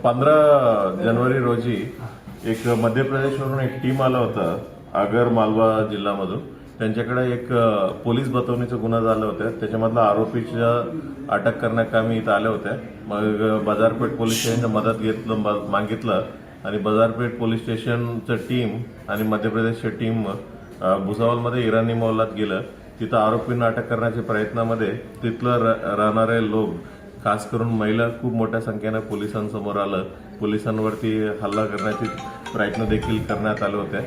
15 January रोजी एक मध्य प्रदेशवरून एक टीम आलं होतं आगर मालवा जिल्ह्यामधून. त्यांच्याकडे एक पोलीस बतवणीचा गुन्हा झाला होता. त्याच्यामधला आरोपीच्या अटक करण्याकामी इथं आले होते. मग बाजारपेठ पोलीस स्टेशनची मदत मागितलं आणि बाजारपेठ पोलीस स्टेशनचं टीम आणि मध्य प्रदेशची टीम भुसावलमध्ये इराणी मोहल्ल्यात गेलं. तिथं आरोपींना अटक करण्याच्या प्रयत्नामध्ये तिथलं राहणारे लोक, खास करून महिला, खूप मोठ्या संख्येने पोलिसांसमोर आलं. पोलिसांवरती हल्ला करण्याचे प्रयत्न देखील करण्यात आले होते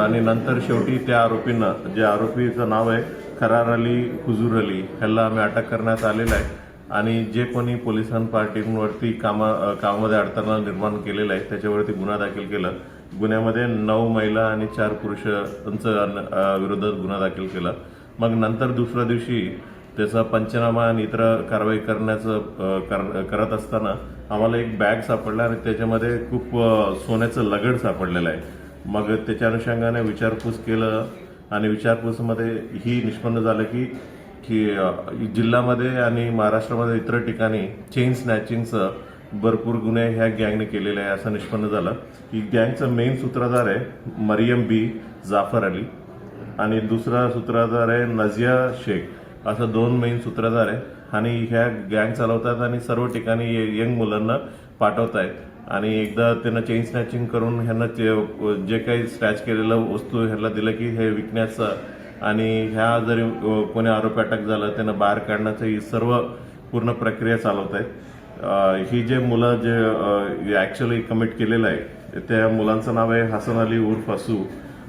आणि नंतर शेवटी त्या आरोपींना, जे आरोपीचं नाव आहे करार अली हुजूर अली, ह्याला आम्ही अटक करण्यात आलेलं आहे. आणि जे कोणी पोलिसांपार्टीवरती कामामध्ये अडथळा निर्माण केलेला आहे त्याच्यावरती गुन्हा दाखल केला. गुन्ह्यामध्ये 9 महिला आणि 4 पुरुषांच्या विरोधात गुन्हा दाखल केला. मग नंतर दुसऱ्या दिवशी त्याचा पंचनामा आणि इतर कारवाई करत असताना आम्हाला एक बॅग सापडला आणि त्याच्यामध्ये खूप सोन्याचं लगड सापडलेलं आहे. मग त्याच्या अनुषंगाने विचारपूस केलं आणि विचारपूसमध्ये ही निष्पन्न झालं की जिल्ह्यामध्ये आणि महाराष्ट्रामध्ये इतर ठिकाणी चेन स्नॅचिंगचं भरपूर गुन्हे ह्या गँगने केलेले आहे असं निष्पन्न झालं. ही गँगचं मेन सूत्रधार आहे मरियम बी जाफर अली आणि दुसरा सूत्रधार आहे नजिया शेख. असं 2 मेन सूत्रधार आहे आणि ह्या गँग चालवतात आणि सर्व ठिकाणी यंग मुलांना पाठवत आहेत. आणि एकदा त्यांना चेन स्नॅचिंग करून ह्यांना जे काही स्नॅच केलेलं वस्तू ह्याला दिलं की हे विकण्याचं आणि ह्या जरी कोणी आरोपी अटक झालं त्यांना बाहेर काढण्याचं ही सर्व पूर्ण प्रक्रिया चालवत आहेत. ही जे मुलं जे ॲक्च्युअली कमिट केलेलं आहे त्या मुलांचं नाव आहे हसन अली उर्फ असू,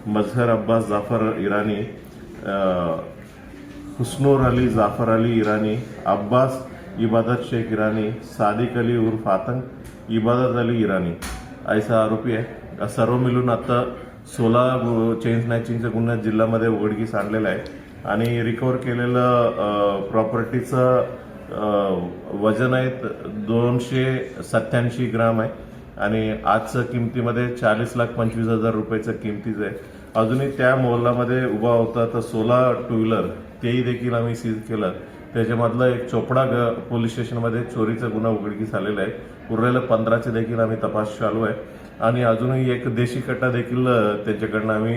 मजहर अब्बास जाफर इराणी, हुस्नूर अली जाफर अली इराणी, अब्बास इबादत शेख इराणी, सादिक अली उर्फ आतंक, इबादत अली इराणी ऐसा आरोपी आहे. सर्व मिळून आता 16 चेन स्नॅचिंगच्या गुन्हा जिल्ह्यामध्ये उघडकीस आणलेला आहे आणि रिकव्हर केलेलं प्रॉपर्टीचं वजन आहे 287 ग्राम आहे आणि आजच्या किमतीमध्ये 40,25,000 रुपयाचं किमतीचं आहे. अजूनही त्या मोहल्ल्यामध्ये उभा होता तर 16 टू व्हीलर तेही देखील आम्ही सीज केलं. त्याच्यामधलं एक चोपडा पोलीस स्टेशनमध्ये चोरीचा गुन्हा उघडकीस आलेला आहे. उरलेलं 15चे देखील आम्ही तपास चालू आहे आणि अजूनही एक देशी कट्टा देखील त्याच्याकडनं आम्ही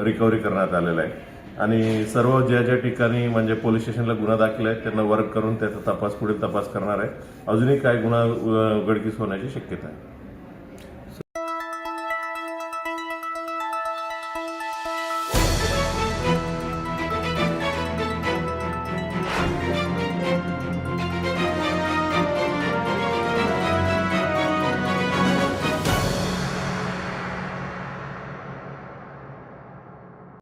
रिकव्हरी करण्यात आलेला आहे. आणि सर्व ज्या ज्या ठिकाणी म्हणजे पोलीस स्टेशनला गुन्हा दाखल आहे त्यांना वर्क करून त्याचा पुढील तपास करणार आहे. अजूनही काय गुन्हा उघडकीस होण्याची शक्यता आहे.